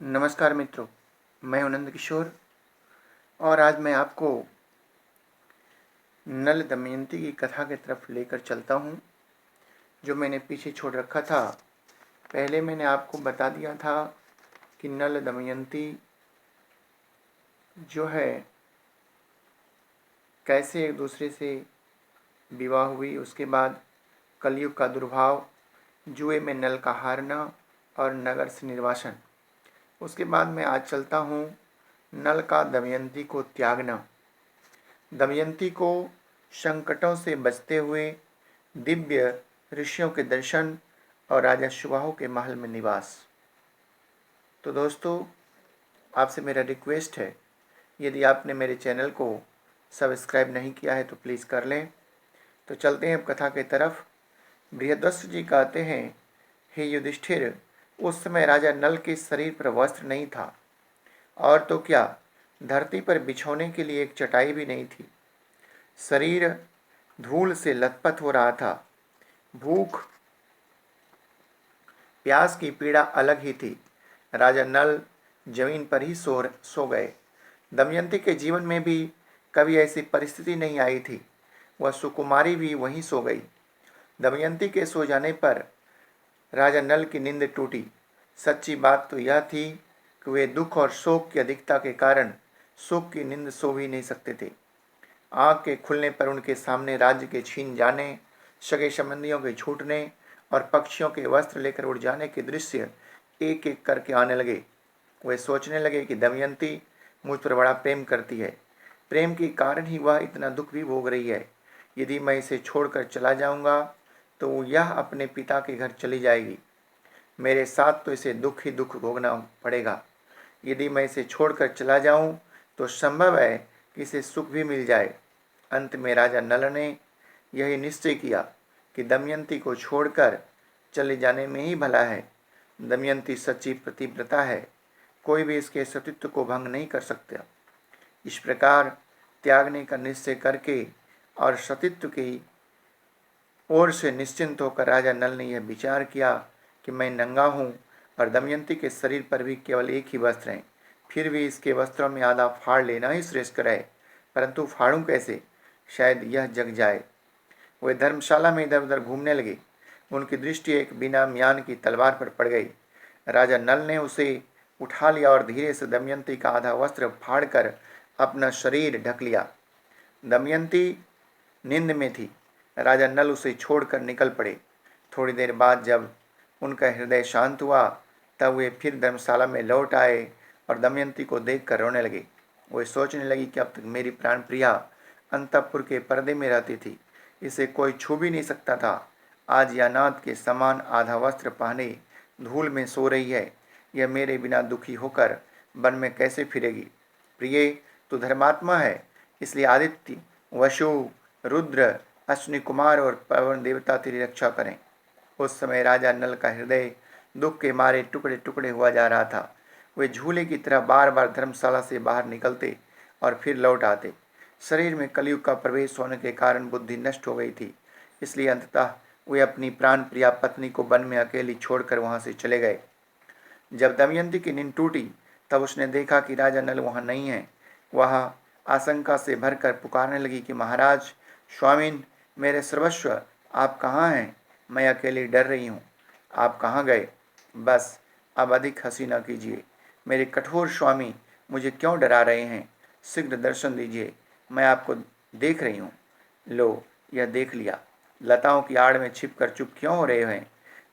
नमस्कार मित्रों, मैं हूं नंद किशोर और आज मैं आपको नल दमयंती की कथा की तरफ लेकर चलता हूं, जो मैंने पीछे छोड़ रखा था। पहले मैंने आपको बता दिया था कि नल दमयंती जो है कैसे एक दूसरे से विवाह हुई। उसके बाद कलयुग का दुर्भाव, जुए में नल का हारना और नगर से निर्वासन। उसके बाद मैं आज चलता हूँ नल का दमयंती को त्यागना। दमयंती को संकटों से बचते हुए दिव्य ऋषियों के दर्शन और राजा सुबाहु के महल में निवास। तो दोस्तों, आपसे मेरा रिक्वेस्ट है, यदि आपने मेरे चैनल को सब्सक्राइब नहीं किया है तो प्लीज़ कर लें। तो चलते हैं अब कथा की तरफ। बृहदस्व जी कहते हैं, हे युधिष्ठिर, उस समय राजा नल के शरीर पर वस्त्र नहीं था, और तो क्या, धरती पर बिछोने के लिए एक चटाई भी नहीं थी। शरीर धूल से लथपथ हो रहा था। भूख प्यास की पीड़ा अलग ही थी। राजा नल जमीन पर ही सो गए। दमयंती के जीवन में भी कभी ऐसी परिस्थिति नहीं आई थी। वह सुकुमारी भी वहीं सो गई। दमयंती के सो जाने पर राजा नल की नींद टूटी। सच्ची बात तो यह थी कि वे दुख और शोक की अधिकता के कारण सुख की नींद सो भी नहीं सकते थे। आँख के खुलने पर उनके सामने राज्य के छीन जाने, सगे संबंधियों के छूटने और पक्षियों के वस्त्र लेकर उड़ जाने के दृश्य एक एक करके आने लगे। वे सोचने लगे कि दमयंती मुझ पर बड़ा प्रेम करती है। प्रेम के कारण ही वह इतना दुख भी भोग रही है। यदि मैं इसे छोड़कर चला जाऊंगा तो यह अपने पिता के घर चली जाएगी। मेरे साथ तो इसे दुख ही दुख भोगना पड़ेगा। यदि मैं इसे छोड़कर चला जाऊं तो संभव है कि इसे सुख भी मिल जाए। अंत में राजा नल ने यही निश्चय किया कि दमयंती को छोड़कर चले जाने में ही भला है। दमयंती सच्ची पतिव्रता है, कोई भी इसके सतीत्व को भंग नहीं कर सकता। इस प्रकार त्यागने का निश्चय करके और सतीत्व की ओर से निश्चिंत होकर राजा नल ने यह विचार किया कि मैं नंगा हूँ और दमयंती के शरीर पर भी केवल एक ही वस्त्र है। फिर भी इसके वस्त्रों में आधा फाड़ लेना ही श्रेष्ठ है, परंतु फाड़ूं कैसे, शायद यह जग जाए। वे धर्मशाला में इधर उधर घूमने लगे। उनकी दृष्टि एक बिना म्यान की तलवार पर पड़ गई। राजा नल ने उसे उठा लिया और धीरे से दमयंती का आधा वस्त्र फाड़कर अपना शरीर ढक लिया। दमयंती नींद में थी। राजा नल उसे छोड़कर निकल पड़े। थोड़ी देर बाद जब उनका हृदय शांत हुआ, तब वे फिर धर्मशाला में लौट आए और दमयंती को देखकर रोने लगे। वे सोचने लगी कि अब तक मेरी प्राण प्रिया अंतःपुर के पर्दे में रहती थी, इसे कोई छू भी नहीं सकता था। आज यह अनाथ के समान आधा वस्त्र पहने धूल में सो रही है। यह मेरे बिना दुखी होकर वन में कैसे फिरेगी। प्रिय, तू धर्मात्मा है, इसलिए आदित्य, वसु, रुद्र, अश्विनी कुमार और पवन देवता तेरी रक्षा करें। उस समय राजा नल का हृदय दुख के मारे टुकड़े टुकड़े हुआ जा रहा था। वे झूले की तरह बार बार धर्मशाला से बाहर निकलते और फिर लौट आते। शरीर में कलयुग का प्रवेश होने के कारण बुद्धि नष्ट हो गई थी, इसलिए अंततः वे अपनी प्राण प्रिया पत्नी को वन में अकेली छोड़कर वहां से चले गए। जब दमयंती की नींद टूटी, तब उसने देखा कि राजा नल वहां नहीं है। वह आशंका से भरकर पुकारने लगी कि महाराज, स्वामिन, मेरे सर्वस्व, आप कहाँ हैं? मैं अकेली डर रही हूँ। आप कहाँ गए? बस अब अधिक हंसी न कीजिए। मेरे कठोर स्वामी मुझे क्यों डरा रहे हैं? शीघ्र दर्शन दीजिए, मैं आपको देख रही हूँ। लो, यह देख लिया। लताओं की आड़ में छिपकर चुप क्यों हो रहे हैं?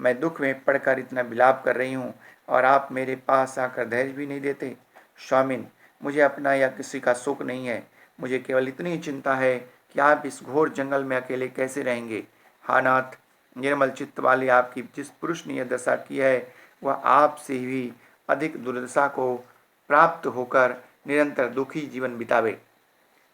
मैं दुख में पड़कर इतना विलाप कर रही हूँ और आप मेरे पास आकर धैर्य भी नहीं देते। स्वामिन, मुझे अपना या किसी का शोक नहीं है। मुझे केवल इतनी चिंता है कि आप इस घोर जंगल में अकेले कैसे रहेंगे। हा नाथ, निर्मल चित्त वाले आपकी जिस पुरुष ने यह दशा की है, वह आपसे भी अधिक दुर्दशा को प्राप्त होकर निरंतर दुखी जीवन बितावे।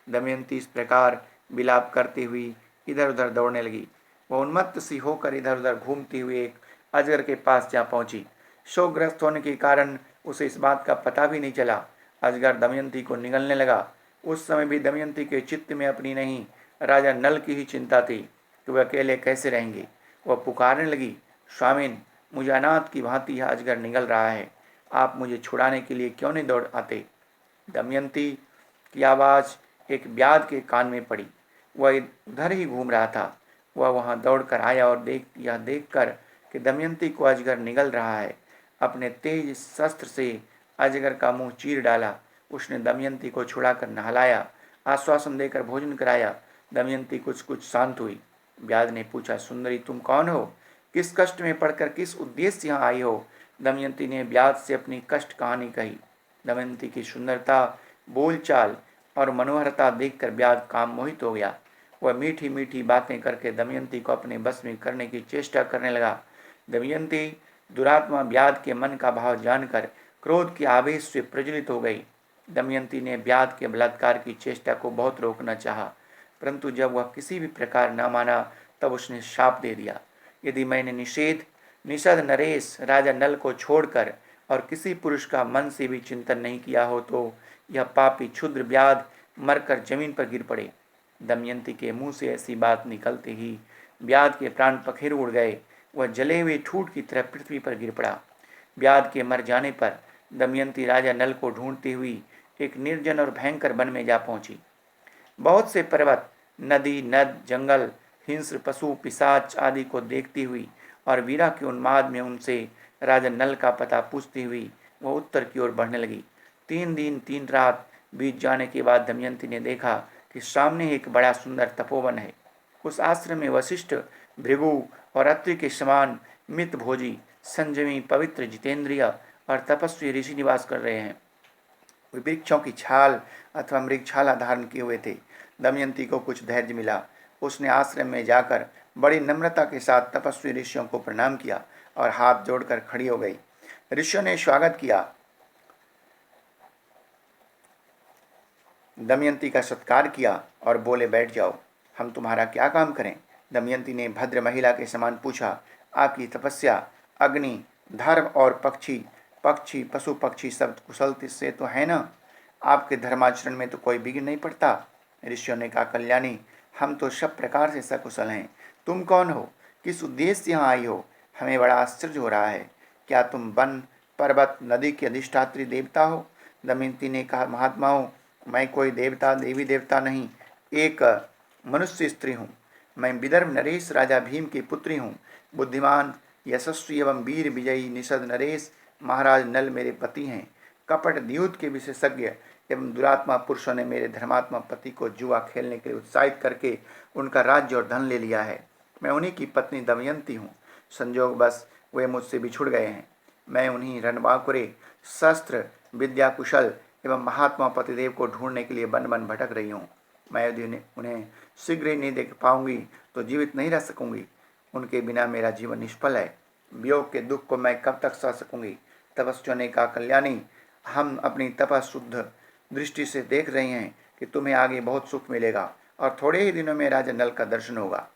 दमयंती इस प्रकार विलाप करती हुई इधर उधर दौड़ने लगी। वह उन्मत्त सी होकर इधर उधर घूमती हुई एक अजगर के पास जा पहुंची। शोकग्रस्त होने के कारण उसे इस बात का पता भी नहीं चला। अजगर दमयंती को निगलने लगा। उस समय भी दमयंती के चित्त में अपनी नहीं, राजा नल की ही चिंता थी कि वह अकेले कैसे रहेंगे। वह पुकारने लगी, स्वामिन, मुझे अनाथ की भांति यह अजगर निगल रहा है। आप मुझे छुड़ाने के लिए क्यों नहीं दौड़ आते? दमयंती की आवाज़ एक व्याध के कान में पड़ी। वह उधर ही घूम रहा था। वह वहां दौड़कर आया और यह देखकर कि दमयंती को अजगर निगल रहा है, अपने तेज शस्त्र से अजगर का मुंह चीर डाला। उसने दमयंती को छुड़ाकर नहलाया, आश्वासन देकर भोजन कराया। दमयंती कुछ कुछ शांत हुई। व्याध ने पूछा, सुंदरी तुम कौन हो? किस कष्ट में पड़कर किस उद्देश्य से यहाँ आई हो? दमयंती ने व्याध से अपनी कष्ट कहानी कही। दमयंती की सुंदरता, बोलचाल और मनोहरता देखकर व्याध काम मोहित हो गया। वह मीठी मीठी बातें करके दमयंती को अपने बस में करने की चेष्टा करने लगा। दमयंती दुरात्मा व्याध के मन का भाव जानकर क्रोध के आवेश से प्रज्वलित हो गई। दमयंती ने व्याध के बलात्कार की चेष्टा को बहुत रोकना चाहा, परंतु जब वह किसी भी प्रकार न माना तब उसने शाप दे दिया, यदि मैंने निषद नरेश राजा नल को छोड़कर और किसी पुरुष का मन से भी चिंतन नहीं किया हो तो यह पापी क्षुद्र व्याध मरकर जमीन पर गिर पड़े। दमयंती के मुंह से ऐसी बात निकलते ही व्याध के प्राण पखेर उड़ गए। वह जले हुए ठूठ की तरह पृथ्वी पर गिर पड़ा। व्याध के मर जाने पर दमयंती राजा नल को ढूंढती हुई एक निर्जन और भयंकर वन में जा पहुंची। बहुत से पर्वत, नदी, नद, जंगल, हिंस्र, पशु, पिशाच आदि को देखती हुई और वीरा के उन्माद में उनसे राजा नल का पता पूछती हुई वह उत्तर की ओर बढ़ने लगी। 3 दिन 3 रात बीत जाने के बाद दमयंती ने देखा कि सामने एक बड़ा सुंदर तपोवन है। उस आश्रम में वशिष्ठ, भृगु और अत्रि के समान मित भोजी, संयमी, पवित्र, जितेंद्रिय और तपस्वी ऋषि निवास कर रहे हैं। वे वृक्षों की छाल अथवा मृगछाला धारण किए हुए थे। दमयंती को कुछ धैर्य मिला। उसने आश्रम में जाकर बड़ी नम्रता के साथ तपस्वी ऋषियों को प्रणाम किया और हाथ जोड़कर खड़ी हो गई। ऋषियों ने स्वागत किया, दमयंती का सत्कार किया और बोले, बैठ जाओ, हम तुम्हारा क्या काम करें? दमयंती ने भद्र महिला के समान पूछा, आपकी तपस्या, अग्नि, धर्म और पक्षी पशु पक्षी सब कुशल से तो है ना? आपके धर्माचरण में तो कोई बिघ्न नहीं पड़ता? ऋषियों ने कहा, कल्याणी, हम तो सब प्रकार से सकुशल हैं। तुम कौन हो? किस उद्देश्य से यहाँ आई हो? हमें बड़ा आश्चर्य हो रहा है। क्या तुम वन, पर्वत, नदी की अधिष्ठात्री देवता हो? दमयंती ने कहा, महात्माओं, मैं कोई देवता देवी देवता नहीं, एक मनुष्य स्त्री हूँ। मैं विदर्भ नरेश राजा भीम की पुत्री हूँ। बुद्धिमान, यशस्वी एवं वीर विजयी निषद नरेश महाराज नल मेरे पति हैं। कपट द्यूत के विशेषज्ञ एवं दुरात्मा पुरुषों ने मेरे धर्मात्मा पति को जुआ खेलने के लिए उत्साहित करके उनका राज्य और धन ले लिया है। मैं उन्हीं की पत्नी दमयंती हूँ। संजोग बस वे मुझसे बिछुड़ गए हैं। मैं उन्हीं रणबांकुरे, शस्त्र, विद्या कुशल एवं महात्मा पतिदेव को ढूंढने के लिए वन वन भटक रही हूँ। मैं यदि उन्हें शीघ्र ही नहीं देख पाऊंगी तो जीवित नहीं रह सकूंगी। उनके बिना मेरा जीवन निष्फल है। वियोग के दुख को मैं कब तक सह सकूंगी? तपस्वियों ने कहा, कल्याणी, हम अपनी तपशुद्ध दृष्टि से देख रहे हैं कि तुम्हें आगे बहुत सुख मिलेगा और थोड़े ही दिनों में राजा नल का दर्शन होगा।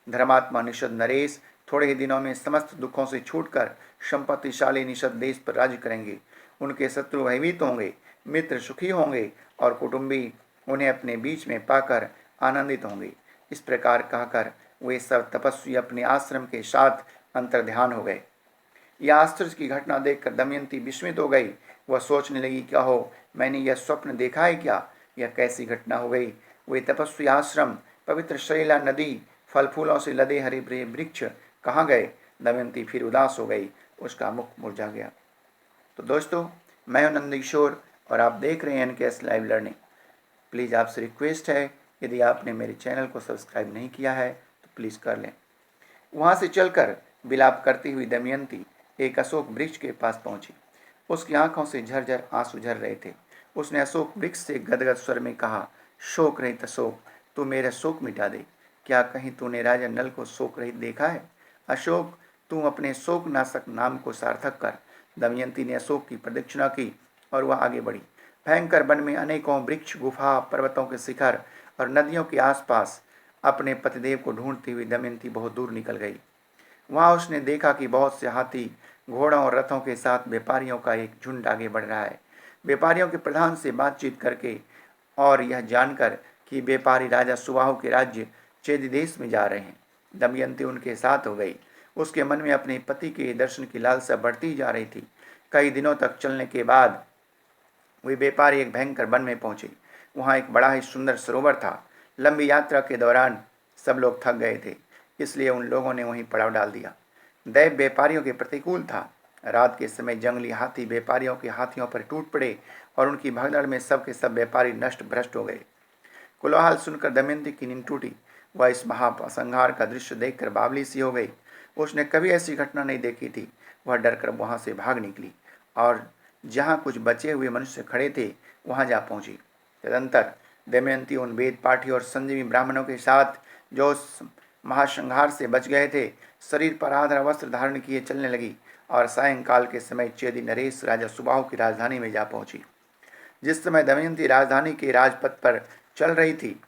धर्मात्मा निषद नरेश थोड़े ही दिनों में समस्त दुखों से छूटकर संपत्तिशाली निषद देश पर राज्य करेंगे। उनके शत्रु भयभीत होंगे, मित्र सुखी होंगे और कुटुंबी उन्हें अपने बीच में पाकर आनंदित होंगे। इस प्रकार कहकर वे सब तपस्वी अपने आश्रम के साथ अंतर्ध्यान हो गए। यह आश्चर्य की घटना देखकर दमयंती विस्मित हो गई। वह सोचने लगी, क्या हो, मैंने यह स्वप्न देखा है क्या? यह कैसी घटना हो गई? वे तपस्वी आश्रम, पवित्र शैला नदी, फल फूलों से लदे हरे भरे वृक्ष कहाँ गए? दमयंती फिर उदास हो गई। उसका मुख मुरझा गया। तो दोस्तों, मैं हूं नंदकिशोर और आप देख रहे हैं NKS लाइव लर्निंग। प्लीज़ आपसे रिक्वेस्ट है, यदि आपने मेरे चैनल को सब्सक्राइब नहीं किया है तो प्लीज़ कर लें। वहाँ से चलकर विलाप करती हुई दमयंती एक अशोक वृक्ष के पास पहुंची। उसकी आंखों से झरझर आंसू झर रहे थे। उसने अशोक वृक्ष से गदगद स्वर में कहा, शोक रहित अशोक, तू मेरा शोक मिटा दे। क्या कहीं तूने राजा नल को शोक रहित देखा है? अशोक, तू अपने शोक नाशक नाम को सार्थक कर। दमयंती ने अशोक की प्रदक्षिणा की और वह आगे बढ़ी। भयंकर वन में अनेकों वृक्ष, गुफा, पर्वतों के शिखर और नदियों के आसपास अपने पतिदेव को ढूंढती हुई दमयंती बहुत दूर निकल गई। वहां उसने देखा कि बहुत से हाथी, घोड़ों और रथों के साथ व्यापारियों का एक झुंड आगे बढ़ रहा है। व्यापारियों के प्रधान से बातचीत करके और यह जानकर कि व्यापारी राजा सुबाहु के राज्य चेदि देश में जा रहे हैं, दमयंती उनके साथ हो गई। उसके मन में अपने पति के दर्शन की लालसा बढ़ती ही जा रही थी। कई दिनों तक चलने के बाद वे व्यापारी एक भयंकर वन में पहुंचे। वहां एक बड़ा ही सुंदर सरोवर था। लंबी यात्रा के दौरान सब लोग थक गए थे, इसलिए उन लोगों ने वहीं पड़ाव डाल दिया। दैव व्यापारियों के प्रतिकूल था। रात के समय जंगली हाथी व्यापारियों के हाथियों पर टूट पड़े और उनकी भगदड़ में सब के सब व्यापारी नष्ट भ्रष्ट हो गए। कोलाहल सुनकर दमयंती की नींद टूटी। वह इस महासंहार का दृश्य देखकर बावली सी हो गई। उसने कभी ऐसी घटना नहीं देखी थी। वह डरकर वहां से भाग निकली और जहाँ कुछ बचे हुए मनुष्य खड़े थे वहां जा पहुंची। तदंतर दमयंती उन वेद पाठी और संजीवी ब्राह्मणों के साथ जो उस महासंहार से बच गए थे, शरीर पर आधा वस्त्र धारण किए चलने लगी और सायंकाल के समय चेदी नरेश राजा सुबाहु की राजधानी में जा पहुंची। जिस समय दमयंती राजधानी के राजपथ पर चल रही थी,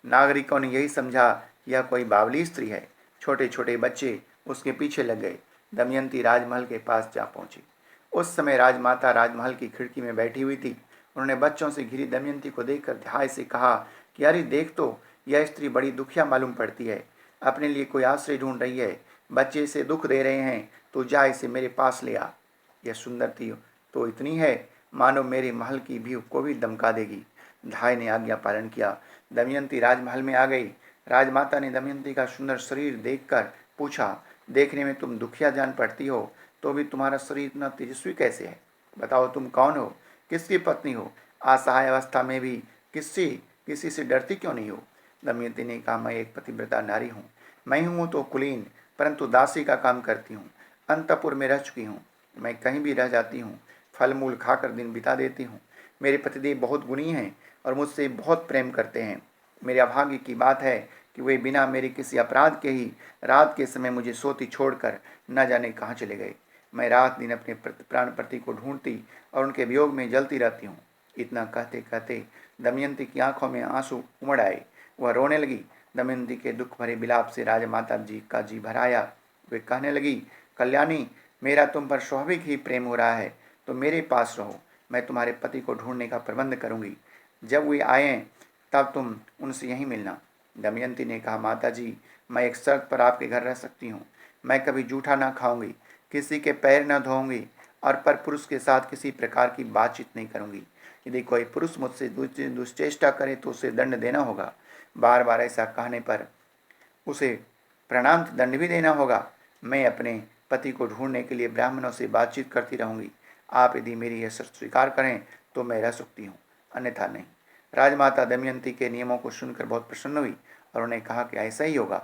नागरिकों ने यही समझा यह कोई बावली स्त्री है। छोटे छोटे बच्चे उसके पीछे लग गए। दमयंती राजमहल के पास जा पहुंची। उस समय राजमाता राजमहल की खिड़की में बैठी हुई थी। उन्होंने बच्चों से घिरी दमयंती को देखकर ध्याय से कहा कि अरे देख तो, यह स्त्री बड़ी दुखिया मालूम पड़ती है, अपने लिए कोई आश्रय ढूंढ रही है। बच्चे इसे दुख दे रहे हैं, तो जा इसे मेरे पास ले आ। यह सुंदरती तो इतनी है मानो मेरे महल की भी को भी दमका देगी। धाय ने आज्ञा पालन किया। दमयंती राजमहल में आ गई। राजमाता ने दमयंती का सुंदर शरीर देखकर पूछा, देखने में तुम दुखिया जान पड़ती हो, तो भी तुम्हारा शरीर इतना तेजस्वी कैसे है? बताओ तुम कौन हो, किसकी पत्नी हो? असहाय अवस्था में भी किसी से डरती क्यों नहीं हो? दमयंती ने कहा, मैं एक पतिव्रता नारी हूँ। मैं हूँ तो कुलीन, परंतु दासी का काम करती हूँ। अंतपुर में रह चुकी हूँ। मैं कहीं भी रह जाती हूँ, फल मूल खाकर दिन बिता देती हूँ। मेरे पतिदेव बहुत गुणी हैं और मुझसे बहुत प्रेम करते हैं। मेरे अभाग्य की बात है कि वे बिना मेरे किसी अपराध के ही रात के समय मुझे सोती छोड़कर न जाने कहाँ चले गए। मैं रात दिन अपने प्राण पति को ढूंढती और उनके वियोग में जलती रहती हूँ। इतना कहते कहते दमयंती की आंखों में आंसू उमड़ आए। वह रोने लगी। दमयंती के दुख भरे विलाप से राजमाता जी का जी भराया। वे कहने लगी, कल्याणी, मेरा तुम पर स्वाभाविक ही प्रेम हो रहा है, तो मेरे पास रहो। मैं तुम्हारे पति को ढूंढने का प्रबंध करूंगी। जब वे आए तब तुम उनसे यहीं मिलना। दमयंती ने कहा, माता जी, मैं एक शर्त पर आपके घर रह सकती हूँ। मैं कभी जूठा ना खाऊंगी, किसी के पैर न धोऊंगी और पर पुरुष के साथ किसी प्रकार की बातचीत नहीं करूंगी। यदि कोई पुरुष मुझसे दुश्चेष्टा करे तो उसे दंड देना होगा। बार बार ऐसा कहने पर उसे प्रणांत दंड भी देना होगा। मैं अपने पति को ढूंढने के लिए ब्राह्मणों से बातचीत करती रहूंगी। आप यदि मेरी यह शर्त स्वीकार करें तो मैं रह सकती हूँ, अन्यथा नहीं। राजमाता दमयंती के नियमों को सुनकर बहुत प्रसन्न हुई और उन्हें कहा कि ऐसा ही होगा।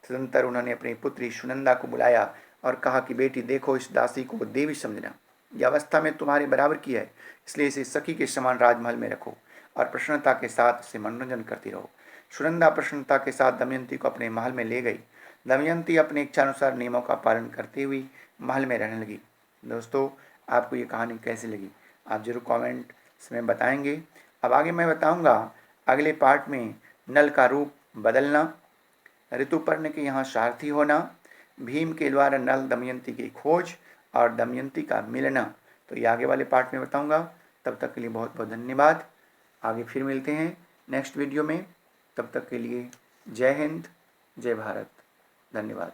तदंतर उन्होंने अपनी पुत्री सुनंदा को बुलाया और कहा कि बेटी देखो, इस दासी को देवी समझना। यह अवस्था में तुम्हारे बराबर की है, इसलिए इसे सखी के समान राजमहल में रखो और प्रसन्नता के साथ इसे मनोरंजन करती रहो। सुनंदा प्रसन्नता के साथ दमयंती को अपने महल में ले गई। दमयंती अपने इच्छानुसार नियमों का पालन करती हुई महल में रहने लगी। दोस्तों, आपको ये कहानी कैसी लगी आप जरूर कमेंट में बताएंगे। अब आगे मैं बताऊंगा अगले पार्ट में नल का रूप बदलना, ऋतुपर्ण के यहाँ सारथी होना, भीम के द्वारा नल दमयंती की खोज और दमयंती का मिलना। तो ये आगे वाले पार्ट में बताऊंगा। तब तक के लिए बहुत बहुत धन्यवाद। आगे फिर मिलते हैं नेक्स्ट वीडियो में। तब तक के लिए जय हिंद, जय भारत, धन्यवाद।